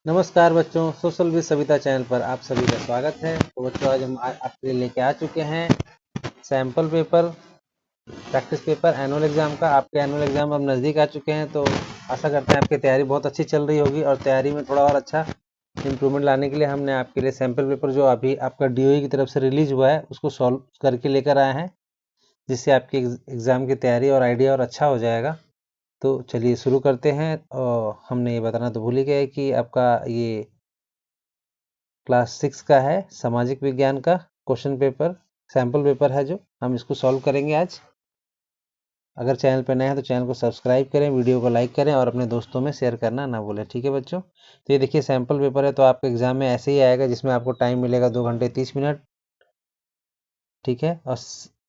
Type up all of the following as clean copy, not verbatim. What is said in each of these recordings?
नमस्कार बच्चों, social with Savita channel पर आप सभी का स्वागत है। तो बच्चों, आज हम आपके लिए लेके आ चुके हैं sample paper, practice paper annual exam का। आपके एनुअल एग्जाम अब नज़दीक आ चुके हैं, तो आशा करते हैं आपकी तैयारी बहुत अच्छी चल रही होगी और तैयारी में थोड़ा और अच्छा इम्प्रूवमेंट लाने के लिए हमने आपके लिए सैम्पल पेपर जो अभी आपका डीओई की तरफ से रिलीज हुआ है उसको सॉल्व करके लेकर आए हैं, जिससे आपकी एग्ज़ाम की तैयारी और आइडिया और अच्छा हो जाएगा। तो चलिए शुरू करते हैं। और हमने ये बताना तो भूल ही गए कि आपका ये क्लास 6 का है सामाजिक विज्ञान का क्वेश्चन पेपर, सैम्पल पेपर है जो हम इसको सॉल्व करेंगे आज। अगर चैनल पर नए हैं तो चैनल को सब्सक्राइब करें, वीडियो को लाइक करें और अपने दोस्तों में शेयर करना ना भूलें। ठीक है बच्चों, तो ये देखिए सैम्पल पेपर है, तो आपके एग्जाम में ऐसे ही आएगा, जिसमें आपको टाइम मिलेगा 2 घंटे 30 मिनट। ठीक है, और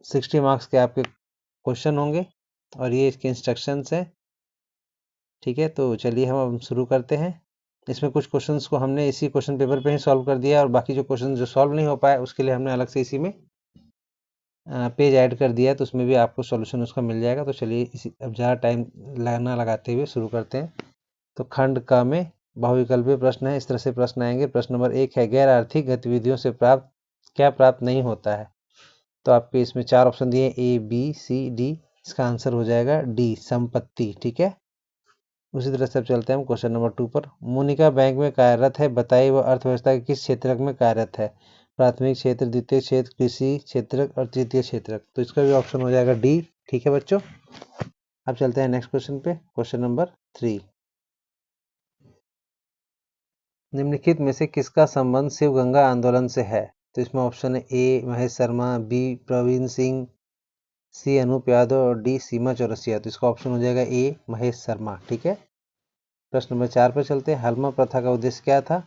60 मार्क्स के आपके क्वेश्चन होंगे और ये इसके इंस्ट्रक्शंस हैं। ठीक है, तो चलिए हम शुरू करते हैं। इसमें कुछ क्वेश्चंस को हमने इसी क्वेश्चन पेपर पे ही सॉल्व कर दिया और बाकी जो क्वेश्चन जो सॉल्व नहीं हो पाए उसके लिए हमने अलग से इसी में पेज ऐड कर दिया है, तो उसमें भी आपको सॉल्यूशन उसका मिल जाएगा। तो चलिए इसी अब ज़्यादा टाइम ना लगाते हुए शुरू करते हैं। तो खंड क में बहुविकल्पीय प्रश्न है, इस तरह से प्रश्न आएंगे। प्रश्न नंबर 1 है, गैर आर्थिक गतिविधियों से प्राप्त नहीं होता है। तो आपके इसमें 4 ऑप्शन दिए, ए बी सी डी। इसका आंसर हो जाएगा डी, संपत्ति। ठीक है, उसी तरह से अब चलते हैं हम क्वेश्चन नंबर 2 पर। मोनिका बैंक में कार्यरत है, बताइए वह अर्थव्यवस्था के किस क्षेत्र में कार्यरत है। प्राथमिक क्षेत्र, द्वितीय क्षेत्र, कृषि क्षेत्र और तृतीय क्षेत्र। तो इसका भी ऑप्शन हो जाएगा डी। ठीक है बच्चों, अब चलते हैं नेक्स्ट क्वेश्चन पे। क्वेश्चन नंबर 3, निम्नलिखित में से किसका संबंध शिव गंगा आंदोलन से है। तो इसमें ऑप्शन है ए महेश शर्मा, बी प्रवीण सिंह, सी अनूप यादव और डी सीमा चौरसिया। तो इसका ऑप्शन हो जाएगा ए महेश शर्मा। ठीक है, प्रश्न नंबर 4 पर चलते हैं। हलमा प्रथा का उद्देश्य क्या था।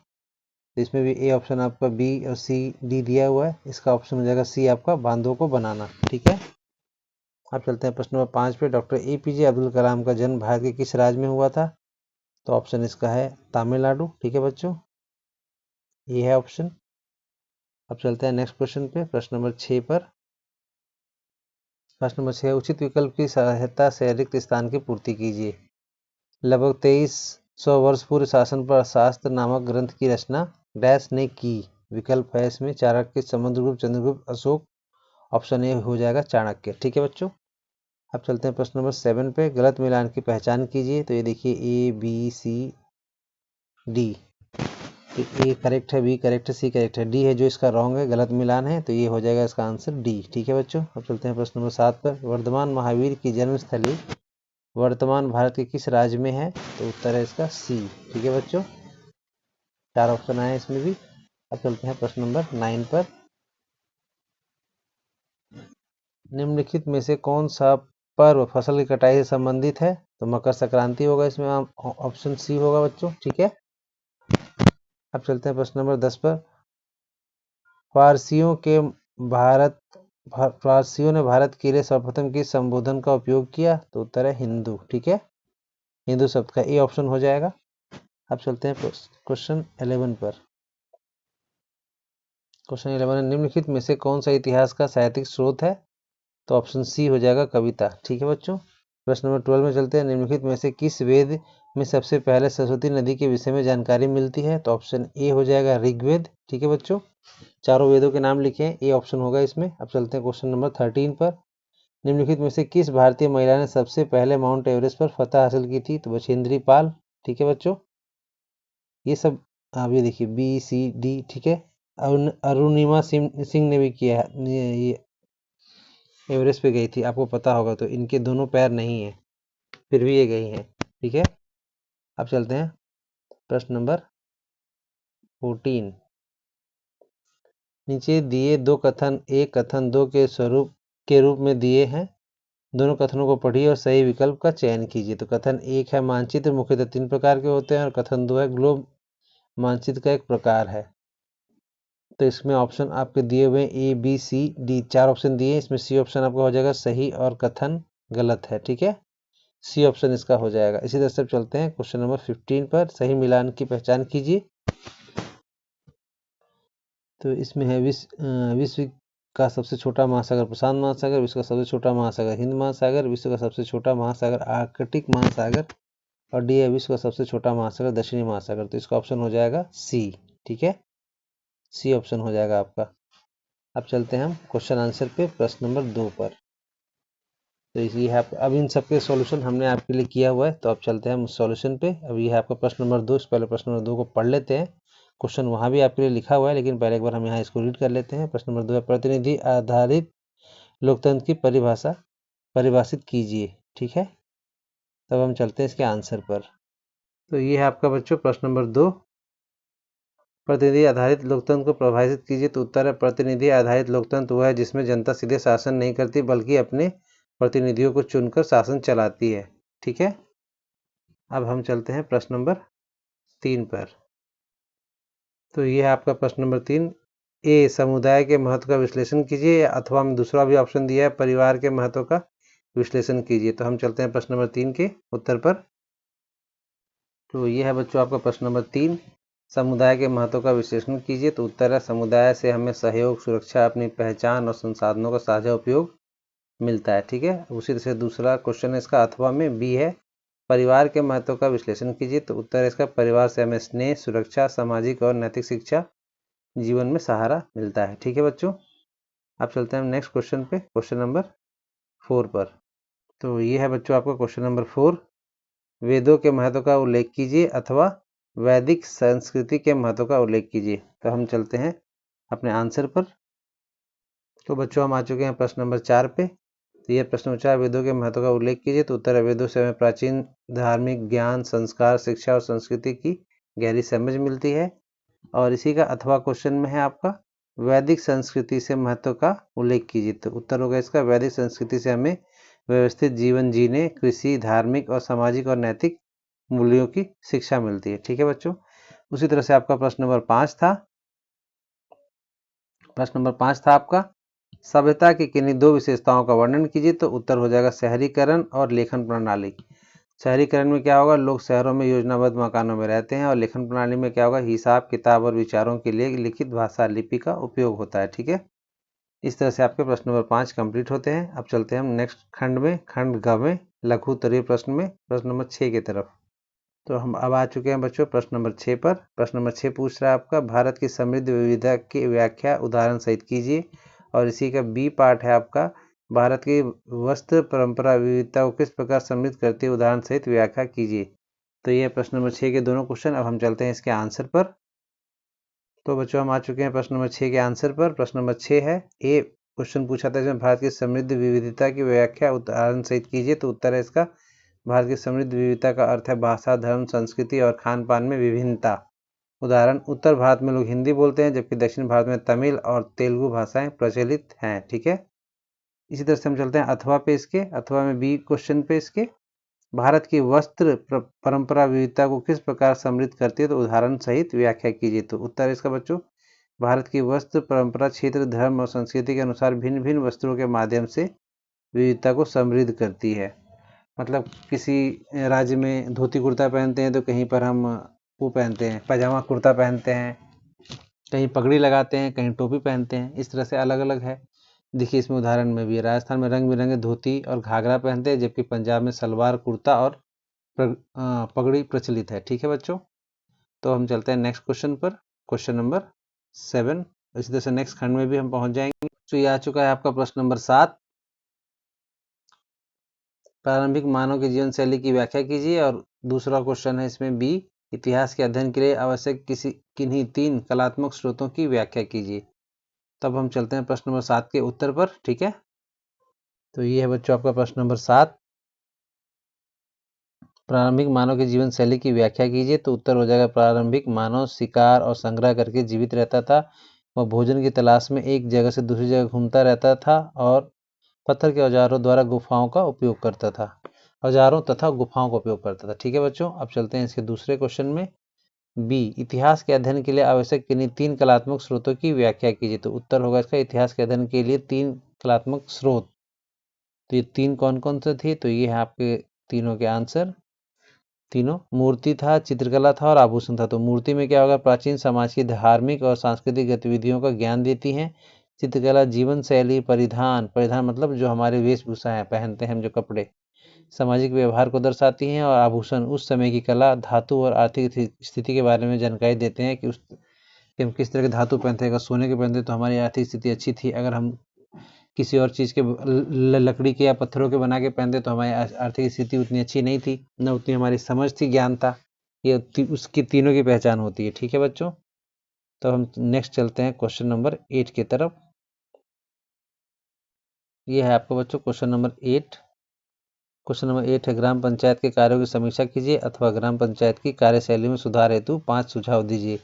इसमें भी ए ऑप्शन आपका, बी और सी डी दिया हुआ है। इसका ऑप्शन हो जाएगा सी, आपका बांधों को बनाना। ठीक है, अब चलते हैं प्रश्न नंबर 5 पे। डॉक्टर एपीजे अब्दुल कलाम का जन्म भारत के किस राज्य में हुआ था। तो ऑप्शन इसका है तमिलनाडु। ठीक है बच्चों, ये है ऑप्शन। अब चलते हैं नेक्स्ट क्वेश्चन पे, प्रश्न नंबर 6 पर। प्रश्न नंबर 6, उचित विकल्प की सहायता से रिक्त स्थान की पूर्ति कीजिए। लगभग 2300 वर्ष पूर्व शासन पर शास्त्र नामक ग्रंथ की रचना डैश ने की। विकल्प है इसमें चाणक्य, समुद्रगुप्त, चंद्रगुप्त, अशोक। ऑप्शन ए हो जाएगा चाणक्य। ठीक है बच्चों, अब चलते हैं प्रश्न नंबर 7 पे। गलत मिलान की पहचान कीजिए। तो ये देखिए ए बी सी डी। तो ए करेक्ट है, बी करेक्ट है, सी करेक्ट है, डी है जो इसका रॉन्ग है, गलत मिलान है। तो ये हो जाएगा इसका आंसर डी। ठीक है बच्चों, अब चलते हैं प्रश्न नंबर 7 पर। वर्धमान महावीर की जन्मस्थली वर्तमान भारत के किस राज्य में है। तो उत्तर है इसका सी। ठीक है बच्चों, 4 ऑप्शन आए इसमें भी। अब चलते हैं प्रश्न नंबर 9 पर। निम्नलिखित में से कौन सा पर्व फसल की कटाई से संबंधित है। तो मकर संक्रांति होगा इसमें, ऑप्शन सी होगा बच्चों। ठीक है, अब चलते हैं प्रश्न नंबर 10 पर। फारसियों के भारत फारसियों ने भारत के लिए सर्वप्रथम किस संबोधन का उपयोग किया। तो उत्तर है हिंदू। ठीक है, हिंदू शब्द का ए ऑप्शन हो जाएगा। अब चलते हैं क्वेश्चन 11 पर। क्वेश्चन 11, निम्नलिखित में से कौन सा इतिहास का साहित्यिक स्रोत है। तो ऑप्शन सी हो जाएगा कविता। ठीक है बच्चों, प्रश्न नंबर 12 में चलते हैं। निम्नलिखित में से किस वेद में सबसे पहले सरस्वती नदी के विषय में जानकारी मिलती है। तो ऑप्शन ए हो जाएगा ऋग्वेद। ठीक है बच्चों, चारों वेदों के नाम लिखे हैं, ए ऑप्शन होगा इसमें। अब चलते हैं क्वेश्चन नंबर 13 पर। निम्नलिखित में से किस भारतीय महिला ने सबसे पहले माउंट एवरेस्ट पर फतह हासिल की थी। तो बछेंद्री पाल। ठीक है बच्चों, ये सब आप ये देखिए बी सी डी। ठीक है, अरुणिमा सिंह ने भी किया है, ये एवरेस्ट पे गई थी, आपको पता होगा। तो इनके दोनों पैर नहीं है, फिर भी ये गई हैं। ठीक है, अब चलते हैं प्रश्न नंबर 14। नीचे दिए दो कथन एक कथन दो के रूप में दिए हैं। दोनों कथनों को पढ़िए और सही विकल्प का चयन कीजिए। तो कथन 1 है, मानचित्र मुख्यतः 3 प्रकार के होते हैं, और कथन 2 है, ग्लोब मानचित्र का एक प्रकार है। तो इसमें ऑप्शन आपके दिए हुए A B C D, 4 option दिए, इसमें सी ऑप्शन आपका हो जाएगा सही और कथन गलत है। ठीक है, सी ऑप्शन इसका हो जाएगा। इसी तरह से चलते हैं क्वेश्चन नंबर 15 पर। सही मिलान की पहचान कीजिए। तो इसमें है विश्व का सबसे छोटा महासागर प्रशांत महासागर, विश्व का सबसे छोटा महासागर हिंद महासागर, विश्व का सबसे छोटा महासागर आर्कटिक महासागर, और डी है विश्व का सबसे छोटा महासागर दक्षिणी महासागर। तो इसका ऑप्शन हो जाएगा सी। ठीक है, सी ऑप्शन हो जाएगा आपका। अब चलते हैं हम क्वेश्चन आंसर पे, प्रश्न नंबर 2 पर। तो ये है अब इन सबके सॉल्यूशन हमने आपके लिए किया हुआ है। तो अब चलते हैं हम सॉल्यूशन पे। अब ये है आपका प्रश्न नंबर 2। पहले प्रश्न नंबर 2 को पढ़ लेते हैं। क्वेश्चन वहाँ भी आपके लिए लिखा हुआ है, लेकिन पहले एक बार हम यहाँ इसको रीड कर लेते हैं। प्रश्न नंबर 2 है, प्रतिनिधि आधारित लोकतंत्र की परिभाषा परिभाषित कीजिए। ठीक है, तब हम चलते हैं इसके आंसर पर। तो ये है आपका बच्चों प्रश्न नंबर 2, प्रतिनिधि आधारित लोकतंत्र को परिभाषित कीजिए। तो उत्तर है, प्रतिनिधि आधारित लोकतंत्र वह है जिसमें जनता सीधे शासन नहीं करती बल्कि अपने प्रतिनिधियों को चुनकर शासन चलाती है। ठीक है, अब हम चलते हैं प्रश्न नंबर 3 पर। तो ये है आपका प्रश्न नंबर 3, ए समुदाय के महत्व का विश्लेषण कीजिए, अथवा में दूसरा भी ऑप्शन दिया है परिवार के महत्व का विश्लेषण कीजिए। तो हम चलते हैं प्रश्न नंबर 3 के उत्तर पर। तो ये है बच्चों आपका प्रश्न नंबर 3, समुदाय के महत्व का विश्लेषण कीजिए। तो उत्तर है, समुदाय से हमें सहयोग, सुरक्षा, अपनी पहचान और संसाधनों का साझा उपयोग मिलता है। ठीक है, उसी तरह से दूसरा क्वेश्चन है इसका अथवा में, बी है, परिवार के महत्व का विश्लेषण कीजिए। तो उत्तर है इसका, परिवार से हमें स्नेह, सुरक्षा, सामाजिक और नैतिक शिक्षा, जीवन में सहारा मिलता है। ठीक है बच्चों, अब चलते हैं हम नेक्स्ट क्वेश्चन पे, क्वेश्चन नंबर 4 पर। तो ये है बच्चों आपका क्वेश्चन नंबर 4, वेदों के महत्व का उल्लेख कीजिए अथवा वैदिक संस्कृति के महत्व का उल्लेख कीजिए। तो हम चलते हैं अपने आंसर पर। तो बच्चों हम आ चुके हैं प्रश्न नंबर 4 पे। तो ये प्रश्न पूछा है, वेदों के महत्व का उल्लेख कीजिए। तो उत्तर है, वेदों से हमें प्राचीन धार्मिक ज्ञान, संस्कार, शिक्षा और संस्कृति की गहरी समझ मिलती है। और इसी का अथवा क्वेश्चन में है आपका, वैदिक संस्कृति से महत्व का उल्लेख कीजिए। तो उत्तर होगा इसका, वैदिक संस्कृति से हमें व्यवस्थित जीवन जीने, कृषि, धार्मिक और सामाजिक और नैतिक मूल्यों की शिक्षा मिलती है। ठीक है बच्चों, उसी तरह से आपका प्रश्न नंबर 5 था। प्रश्न नंबर 5 था आपका, सभ्यता की किन्हीं दो विशेषताओं का वर्णन कीजिए। तो उत्तर हो जाएगा शहरीकरण और लेखन प्रणाली। शहरीकरण में क्या होगा, लोग शहरों में योजनाबद्ध मकानों में रहते हैं। और लेखन प्रणाली में क्या होगा, हिसाब किताब और विचारों के लिए लिखित भाषा लिपि का उपयोग होता है। ठीक है, इस तरह से आपके प्रश्न नंबर 5 कंप्लीट होते हैं। अब चलते हैं हम नेक्स्ट खंड में, खंड ग में, लघु उत्तरीय प्रश्न में, प्रश्न नंबर 6 की तरफ। तो हम अब आ चुके हैं बच्चों प्रश्न नंबर 6 पर। प्रश्न नंबर 6 पूछ रहा है आपका, भारत की समृद्ध विविधता की व्याख्या उदाहरण सहित कीजिए। और इसी का बी पार्ट है आपका, भारत की वस्त्र परंपरा विविधता को किस प्रकार समृद्ध करती है, उदाहरण सहित व्याख्या कीजिए। तो ये प्रश्न नंबर 6 के दोनों क्वेश्चन। अब हम चलते हैं इसके आंसर पर। तो बच्चों हम आ चुके हैं प्रश्न नंबर 6 के आंसर पर। प्रश्न नंबर 6 है, ए क्वेश्चन पूछा था इसमें, भारत की समृद्ध विविधता की व्याख्या उदाहरण सहित कीजिए। तो उत्तर है इसका, भारत की समृद्ध विविधता का अर्थ है भाषा, धर्म, संस्कृति और खान पान में विभिन्नता। उदाहरण, उत्तर भारत में लोग हिंदी बोलते हैं जबकि दक्षिण भारत में तमिल और तेलुगु भाषाएं प्रचलित हैं। ठीक है, इसी तरह से हम चलते हैं अथवा पे इसके, अथवा में बी क्वेश्चन पे इसके, भारत की वस्त्र परंपरा विविधता को किस प्रकार समृद्ध करती है। तो उदाहरण सहित व्याख्या कीजिए। तो उत्तर इसका बच्चों, भारत की वस्त्र परंपरा क्षेत्र, धर्म और संस्कृति के अनुसार भिन्न भिन्न वस्त्रों के माध्यम से विविधता को समृद्ध करती है। मतलब किसी राज्य में धोती कुर्ता पहनते हैं तो कहीं पर हम वो पहनते हैं, पैजामा कुर्ता पहनते हैं, कहीं पगड़ी लगाते हैं, कहीं टोपी पहनते हैं। इस तरह से अलग अलग है। देखिए इसमें उदाहरण में भी है, राजस्थान में रंग बिरंगे धोती और घाघरा पहनते हैं जबकि पंजाब में सलवार कुर्ता और पगड़ी प्रचलित है। ठीक है बच्चों, तो हम चलते हैं नेक्स्ट क्वेश्चन पर, क्वेश्चन नंबर 7। इसी तरह से नेक्स्ट खंड में भी हम पहुंच जाएंगे। तो ये आ चुका है आपका प्रश्न नंबर 7, प्रारंभिक मानव की जीवन शैली की व्याख्या कीजिए। और दूसरा क्वेश्चन है इसमें बी, इतिहास के अध्ययन के लिए आवश्यक किन्हीं 3 कलात्मक स्रोतों की व्याख्या कीजिए। तब हम चलते हैं प्रश्न नंबर 7 के उत्तर पर। ठीक है, तो ये है बच्चों आपका प्रश्न नंबर 7, प्रारंभिक मानव की जीवन शैली की व्याख्या कीजिए। तो उत्तर हो जाएगा, प्रारंभिक मानव शिकार और संग्रह करके जीवित रहता था। वह भोजन की तलाश में एक जगह से दूसरी जगह घूमता रहता था और पत्थर के औजारों द्वारा गुफाओं का उपयोग करता था, औजारों तथा गुफाओं का उपयोग करता था। ठीक है बच्चों, अब चलते हैं इसके दूसरे क्वेश्चन में, बी, इतिहास के अध्ययन के लिए आवश्यक किन्हीं 3 कलात्मक स्रोतों की व्याख्या कीजिए। तो उत्तर होगा इसका, इतिहास के अध्ययन के लिए 3 कलात्मक स्रोत। तो ये 3 कौन कौन से थे, तो ये है आपके तीनों के आंसर। तीनों, मूर्ति था, चित्रकला था और आभूषण था। तो मूर्ति में क्या होगा, प्राचीन समाज की धार्मिक और सांस्कृतिक गतिविधियों का ज्ञान देती हैं। चित्रकला जीवन शैली, परिधान, परिधान मतलब जो हमारे वेशभूषा है, पहनते हैं हम जो कपड़े, सामाजिक व्यवहार को दर्शाती हैं, और आभूषण उस समय की कला, धातु और आर्थिक स्थिति के बारे में जानकारी देते हैं कि हम किस तरह के धातु पहनते हैं। अगर सोने के पहनते तो हमारी आर्थिक स्थिति अच्छी थी, अगर हम किसी और चीज़ के लकड़ी के या पत्थरों के बना के पहनते तो हमारी आर्थिक स्थिति उतनी अच्छी नहीं थी, न उतनी हमारी समझ थी, ज्ञान था। ये उसकी तीनों की पहचान होती है। ठीक है बच्चों, तो हम नेक्स्ट चलते हैं क्वेश्चन नंबर 8 की तरफ। ये है आपका बच्चों क्वेश्चन नंबर 8। क्वेश्चन नंबर 8 है, ग्राम पंचायत के कार्यों की समीक्षा कीजिए अथवा ग्राम पंचायत की कार्यशैली में सुधार हेतु 5 सुझाव दीजिए।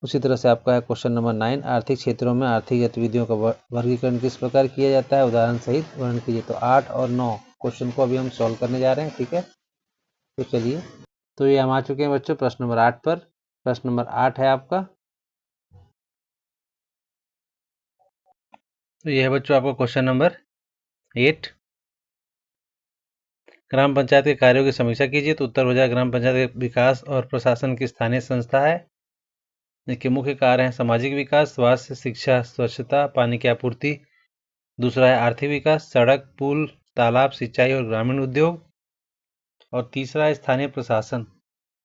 उसी तरह से आपका है क्वेश्चन नंबर 9, आर्थिक क्षेत्रों में आर्थिक गतिविधियों का वर्गीकरण किस प्रकार किया जाता है, उदाहरण सहित वर्णन कीजिए। तो 8 और 9 क्वेश्चन को अभी हम सॉल्व करने जा रहे हैं। ठीक है, तो चलिए, तो ये हम आ चुके हैं बच्चों प्रश्न नंबर 8 पर। प्रश्न नंबर 8 है आपका, तो ये है बच्चों आपका क्वेश्चन नंबर 8, ग्राम पंचायत के कार्यों की समीक्षा कीजिए। तो उत्तर हो जाएगा, ग्राम पंचायत विकास और प्रशासन की स्थानीय संस्था है। इसके मुख्य कार्य हैं सामाजिक विकास, स्वास्थ्य, शिक्षा, स्वच्छता, पानी की आपूर्ति। दूसरा है आर्थिक विकास, सड़क, पुल, तालाब, सिंचाई और ग्रामीण उद्योग। और तीसरा है स्थानीय प्रशासन,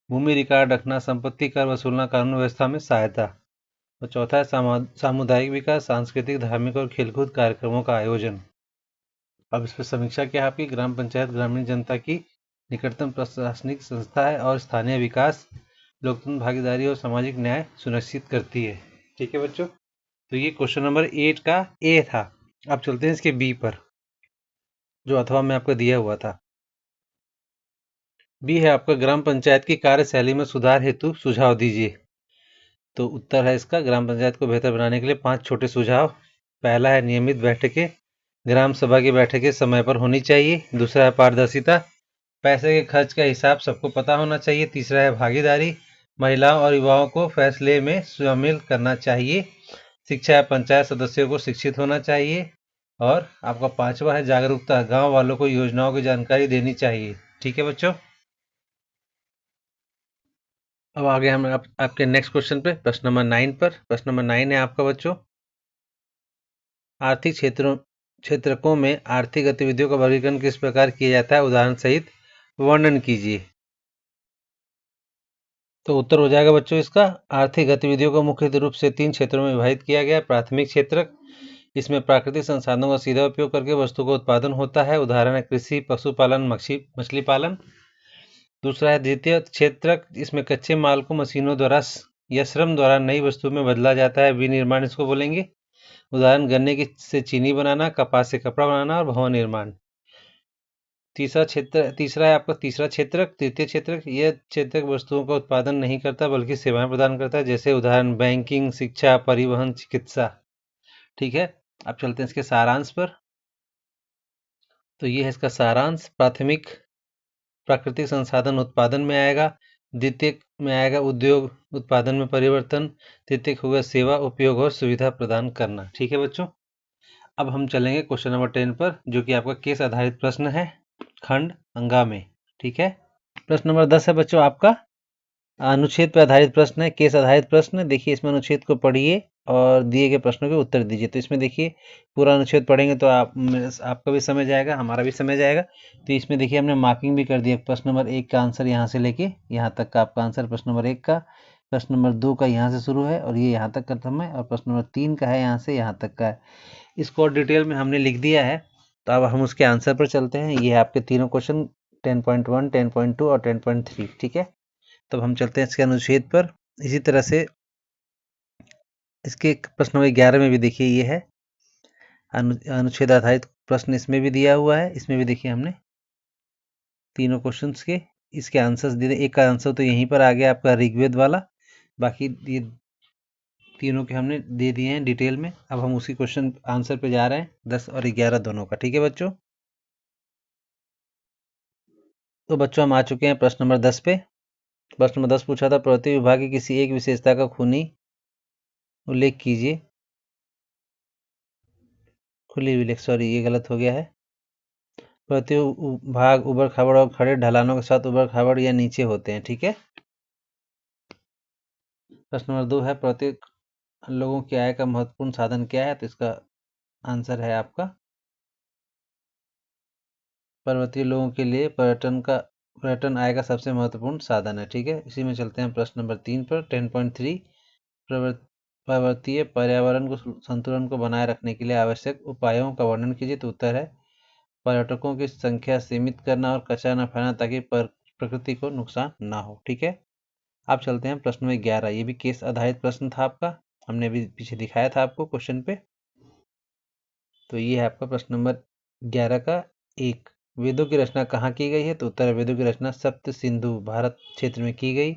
भूमि रिकॉर्ड रखना, संपत्ति कर वसूलना, कानून व्यवस्था में सहायता। और चौथा है सामुदायिक विकास, सांस्कृतिक, धार्मिक और खेलकूद कार्यक्रमों का आयोजन। अब इस पर समीक्षा क्या है आपकी, ग्राम पंचायत ग्रामीण जनता की निकटतम प्रशासनिक संस्था है और स्थानीय विकास, लोकतंत्र, भागीदारी और सामाजिक न्याय सुनिश्चित करती है। ठीक है बच्चों, तो ये क्वेश्चन नंबर 8 का ए था। अब चलते हैं इसके बी पर, जो अथवा में आपको दिया हुआ था। बी है आपका, ग्राम पंचायत की कार्यशैली में सुधार हेतु सुझाव दीजिए। तो उत्तर है इसका, ग्राम पंचायत को बेहतर बनाने के लिए 5 छोटे सुझाव। पहला है नियमित बैठकें, ग्राम सभा की बैठकें समय पर होनी चाहिए। दूसरा है पारदर्शिता, पैसे के खर्च का हिसाब सबको पता होना चाहिए। तीसरा है भागीदारी, महिलाओं और युवाओं को फैसले में शामिल करना चाहिए। शिक्षा है, पंचायत सदस्यों को शिक्षित होना चाहिए। और आपका 5वां है जागरूकता, गांव वालों को योजनाओं की जानकारी देनी चाहिए। ठीक है बच्चों, अब आगे हम आपके नेक्स्ट क्वेश्चन पे, प्रश्न नंबर 9 पर। प्रश्न नंबर 9 है आपका बच्चों, आर्थिक क्षेत्रकों में आर्थिक गतिविधियों का वर्गीकरण किस प्रकार किया जाता है, उदाहरण सहित वर्णन कीजिए। तो उत्तर हो जाएगा बच्चों इसका, आर्थिक गतिविधियों को मुख्य रूप से 3 क्षेत्रों में विभाजित किया गया है। प्राथमिक क्षेत्र, इसमें प्राकृतिक संसाधनों का सीधा उपयोग करके वस्तु का उत्पादन होता है, उदाहरण है कृषि, पशुपालन, मछली पालन। दूसरा है द्वितीय क्षेत्र, इसमें कच्चे माल को मशीनों द्वारा या श्रम द्वारा नई वस्तु में बदला जाता है, विनिर्माण इसको बोलेंगे, उदाहरण गन्ने की से चीनी बनाना, कपास से कपड़ा बनाना और भवन निर्माण। तीसरा है आपका तीसरा क्षेत्र, तृतीय क्षेत्र, यह क्षेत्र वस्तुओं का उत्पादन नहीं करता बल्कि सेवाएं प्रदान करता है, जैसे उदाहरण बैंकिंग, शिक्षा, परिवहन, चिकित्सा। ठीक है, अब चलते हैं इसके सारांश पर। तो ये है इसका सारांश, प्राथमिक प्राकृतिक संसाधन उत्पादन में आएगा, द्वितीय में आएगा उद्योग उत्पादन में परिवर्तन, तृतीय होगा सेवा उपयोग और सुविधा प्रदान करना। ठीक है बच्चों, अब हम चलेंगे क्वेश्चन नंबर 10 पर, जो कि आपका केस आधारित प्रश्न है, खंड हंगामे। ठीक है, प्रश्न नंबर 10 है बच्चों आपका, अनुच्छेद पर आधारित प्रश्न है, केस आधारित प्रश्न। देखिए इसमें अनुच्छेद को पढ़िए और दिए गए प्रश्नों के उत्तर दीजिए। तो इसमें देखिए पूरा अनुच्छेद पढ़ेंगे तो आपका भी समझ आएगा, हमारा भी समझ आएगा। तो इसमें देखिए हमने मार्किंग भी कर दिया, प्रश्न नंबर 1 का आंसर यहाँ से लेके यहाँ तक का आपका आंसर, प्रश्न नंबर 1 का, प्रश्न नंबर 2 का यहाँ से शुरू है और ये यहाँ तक खत्म है, और प्रश्न नंबर 3 का है यहाँ से यहाँ तक का है। इसको और डिटेल में हमने लिख दिया है। तो अब हम उसके आंसर पर चलते हैं। ये है आपके तीनों क्वेश्चन, 10.1, 10.2 और 10.3। ठीक है, तब हम चलते हैं इसके अनुच्छेद पर। इसी तरह से इसके प्रश्न नंबर 11 में भी देखिए ये है अनुच्छेद आधारित प्रश्न, इसमें भी दिया हुआ है। इसमें भी देखिए हमने तीनों क्वेश्चंस के इसके आंसर्स दे, एक का आंसर तो यहीं पर आ गया आपका ऋग्वेद वाला, बाकी ये तीनों के हमने दे दिए हैं डिटेल में। अब हम उसी क्वेश्चन आंसर पे जा रहे हैं, 10 और 11 दोनों का। ठीक है बच्चों, तो बच्चों हम आ चुके हैं प्रश्न नंबर 10 पे। प्रश्न नंबर 10 पूछा था, प्रवृत्ति विभाग की किसी एक विशेषता का खूनी उल्लेख कीजिए। खुली उल्लेख, सॉरी ये गलत हो गया है। प्रति भाग उबड़ खाबड़ और खड़े ढलानों के साथ उबड़ खाबड़ या नीचे होते हैं। ठीक है, प्रश्न नंबर 2 है, प्रत्येक लोगों की आय का महत्वपूर्ण साधन क्या है। तो इसका आंसर है आपका पर्वतीय लोगों के लिए पर्यटन आय का सबसे महत्वपूर्ण साधन है। ठीक है, इसी में चलते हैं प्रश्न नंबर 3 पर। 10.3 पर्वतीय पर्यावरण को संतुलन को बनाए रखने के लिए आवश्यक उपायों का वर्णन कीजिए। तो उत्तर है पर्यटकों की संख्या सीमित करना और कचरा न फैलाना ताकि प्रकृति को नुकसान ना हो। ठीक है, आप चलते हैं प्रश्न में 11। ये भी केस आधारित प्रश्न था आपका, हमने अभी पीछे दिखाया था आपको क्वेश्चन पे। तो ये है आपका प्रश्न नंबर 11 का 1। वेदों की रचना कहाँ की गई है? तो उत्तर है वेदों की रचना सप्त सिंधु भारत क्षेत्र में की गई।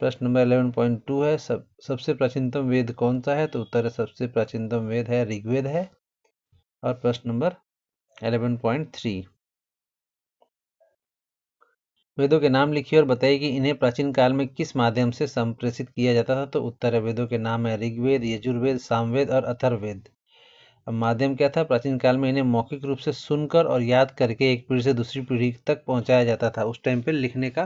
प्रश्न नंबर 11.2 है सबसे प्राचीनतम वेद कौन सा है? तो उत्तर है सबसे प्राचीनतम वेद है ऋग्वेद है। और प्रश्न नंबर 11.3 वेदों के नाम लिखिए और बताइए कि इन्हें प्राचीन काल में किस माध्यम से संप्रेषित किया जाता था। तो उत्तर है वेदों के नाम है ऋग्वेद, यजुर्वेद, सामवेद और अथर्ववेद। अब माध्यम क्या था? प्राचीन काल में इन्हें मौखिक रूप से सुनकर और याद करके एक पीढ़ी से दूसरी पीढ़ी तक पहुंचाया जाता था। उस टाइम पे लिखने का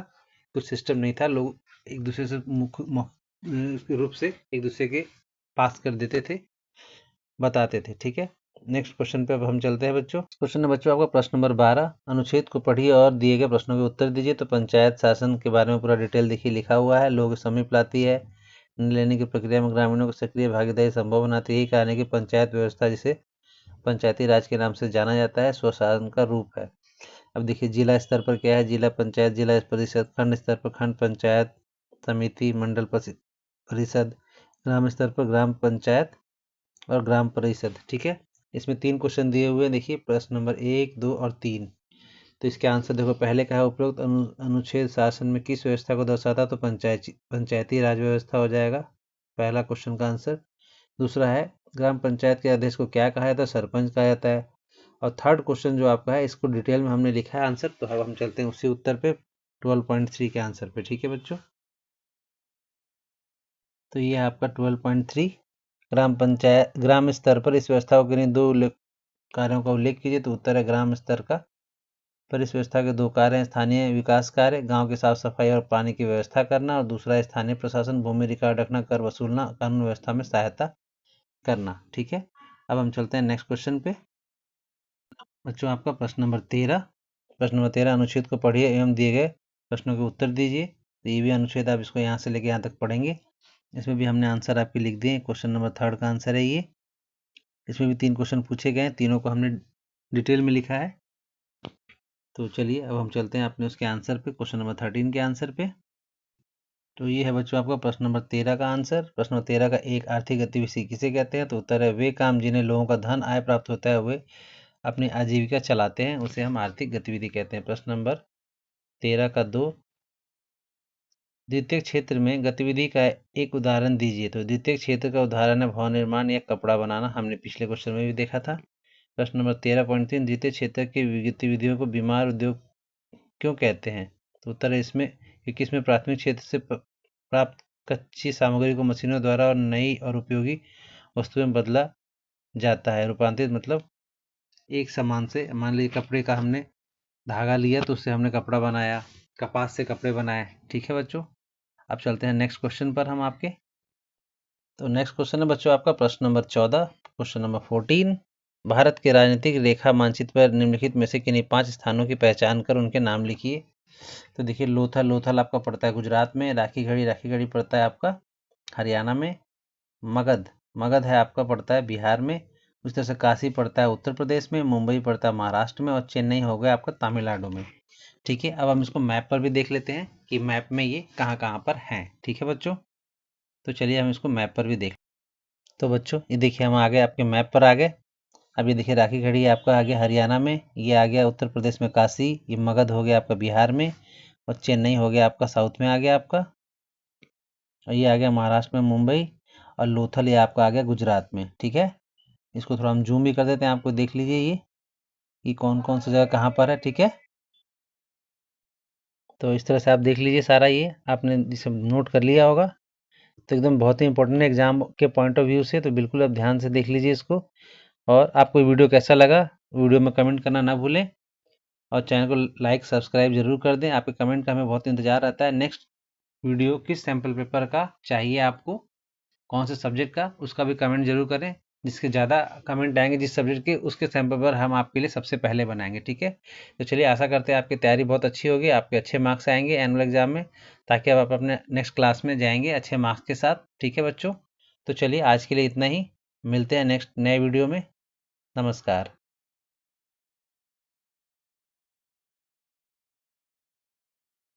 कुछ सिस्टम नहीं था, लोग एक दूसरे से मौखिक रूप से एक दूसरे के पास कर देते थे, बताते थे। ठीक है, नेक्स्ट क्वेश्चन पे अब हम चलते हैं बच्चों। क्वेश्चन है बच्चों आपका प्रश्न नंबर 12। अनुच्छेद को पढ़िए और दिए गए प्रश्नों के उत्तर दीजिए। तो पंचायत शासन के बारे में पूरा डिटेल देखिए लिखा हुआ है। लोग समीप लाती है, निर्णय लेने की प्रक्रिया में ग्रामीणों को सक्रिय भागीदारी संभव बनाती है। यही कारण है कि पंचायत व्यवस्था जिसे पंचायती राज के नाम से जाना जाता है स्वशासन का रूप है। अब देखिए जिला स्तर पर क्या है, जिला पंचायत, जिला परिषद, खंड स्तर पर खंड पंचायत समिति, मंडल परिषद, ग्राम स्तर पर ग्राम पंचायत और ग्राम परिषद। ठीक है, इसमें 3 क्वेश्चन दिए हुए हैं। देखिए प्रश्न नंबर 1, 2 और 3। तो इसके आंसर देखो, पहले का है उपरोक्त अनुच्छेद शासन में किस व्यवस्था को दर्शाता? तो पंचायती राज व्यवस्था हो जाएगा पहला क्वेश्चन का आंसर। दूसरा है ग्राम पंचायत के अध्यक्ष को क्या कहा जाता है? सरपंच कहा जाता है। और थर्ड क्वेश्चन जो आपका है, इसको डिटेल में हमने लिखा है आंसर। तो अब हम चलते हैं उसी उत्तर पे 12.3 के आंसर पे। ठीक है बच्चों, तो ये है आपका 12.3। ग्राम स्तर पर इस व्यवस्था को किन्हीं 2 कार्यों का उल्लेख कीजिए। तो उत्तर है ग्राम स्तर का पर इस व्यवस्था के 2 कार्य हैं, स्थानीय विकास कार्य, गांव की साफ सफाई और पानी की व्यवस्था करना, और दूसरा है स्थानीय प्रशासन, भूमि रिकॉर्ड रखना, कर वसूलना, कानून व्यवस्था में सहायता करना। ठीक है, अब हम चलते हैं नेक्स्ट क्वेश्चन पे बच्चों। आपका प्रश्न नंबर 13। प्रश्न नंबर 13, अनुच्छेद को पढ़िए एवं दिए गए प्रश्नों के उत्तर दीजिए। तो ये भी अनुच्छेद आप इसको यहाँ से लेके यहाँ तक पढ़ेंगे। इसमें भी हमने आंसर आपके लिख दिए। क्वेश्चन नंबर 3 का आंसर है ये। इसमें भी 3 क्वेश्चन पूछे गए हैं, तीनों को हमने डिटेल में लिखा है। तो चलिए अब हम चलते हैं अपने उसके आंसर पे, क्वेश्चन नंबर 13 के आंसर पे। तो ये है बच्चों आपका प्रश्न नंबर 13 का आंसर। प्रश्न नंबर 13 का 1, आर्थिक गतिविधि किसे कहते हैं? तो उत्तर है वे काम जिन्हें लोगों का धन आय प्राप्त होता है, वे अपनी आजीविका चलाते हैं, उसे हम आर्थिक गतिविधि कहते हैं। प्रश्न नंबर 13 का 2, द्वितीय क्षेत्र में गतिविधि का एक उदाहरण दीजिए। तो द्वितीय क्षेत्र का उदाहरण है भवन निर्माण या कपड़ा बनाना, हमने पिछले क्वेश्चन में भी देखा था। प्रश्न नंबर 13.3, द्वितीय क्षेत्र की गतिविधियों को बीमार उद्योग क्यों कहते हैं? तो उत्तर है इसमें क्योंकि इसमें प्राथमिक क्षेत्र से प्राप्त कच्ची सामग्री को मशीनों द्वारा और नई और उपयोगी वस्तुएं बदला जाता है। रूपांतरित मतलब एक सामान से, मान लीजिए कपड़े का हमने धागा लिया तो उससे हमने कपड़ा बनाया, कपास से कपड़े बनाए। ठीक है बच्चों, अब चलते हैं नेक्स्ट क्वेश्चन पर हम आपके। तो नेक्स्ट क्वेश्चन है बच्चों आपका प्रश्न नंबर 14। क्वेश्चन नंबर 14, भारत के राजनीतिक रेखा मानचित्र पर निम्नलिखित में से किन्हीं 5 स्थानों की पहचान कर उनके नाम लिखिए। तो देखिए लोथल आपका पड़ता है गुजरात में, राखी गढ़ी पड़ता है आपका हरियाणा में, मगध है आपका पड़ता है बिहार में, उस तरह से काशी पड़ता है उत्तर प्रदेश में, मुंबई पड़ता है महाराष्ट्र में, और चेन्नई हो गया आपका तमिलनाडु में। ठीक है, अब हम इसको मैप पर भी देख लेते हैं कि मैप में ये कहाँ कहाँ पर हैं। ठीक है बच्चों, तो चलिए हम इसको मैप पर भी देख। तो बच्चों ये देखिए हम आ गए आपके मैप पर आ गए। अब ये देखिए राखी गढ़ी आपका आ गया हरियाणा में, ये आ गया उत्तर प्रदेश में काशी, ये मगध हो गया आपका बिहार में, और चेन्नई हो गया आपका साउथ में आ गया आपका, और ये आ गया महाराष्ट्र में मुंबई, और लोथल ये आपका आ गया गुजरात में। ठीक है, इसको थोड़ा हम जूम भी कर देते हैं, आपको देख लीजिए ये कौन कौन सा जगह कहाँ पर है। ठीक है, तो इस तरह से आप देख लीजिए सारा, ये आपने सब नोट कर लिया होगा। तो एकदम बहुत ही इंपॉर्टेंट है एग्जाम के पॉइंट ऑफ व्यू से, तो बिल्कुल आप ध्यान से देख लीजिए इसको। और आपको वीडियो कैसा लगा, वीडियो में कमेंट करना ना भूलें, और चैनल को लाइक सब्सक्राइब जरूर कर दें। आपके कमेंट का हमें बहुत इंतजार रहता है। नेक्स्ट वीडियो किस सैम्पल पेपर का चाहिए आपको, कौन से सब्जेक्ट का, उसका भी कमेंट जरूर करें। जिसके ज़्यादा कमेंट आएंगे जिस सब्जेक्ट के, उसके सैम्पल पेपर हम आपके लिए सबसे पहले बनाएंगे। ठीक है, तो चलिए आशा करते हैं आपकी तैयारी बहुत अच्छी होगी, आपके अच्छे मार्क्स आएंगे एनुअल एग्जाम में, ताकि आप अपने नेक्स्ट क्लास में जाएंगे अच्छे मार्क्स के साथ। ठीक है बच्चों, तो चलिए आज के लिए इतना ही, मिलते हैं नेक्स्ट नए वीडियो में। नमस्कार।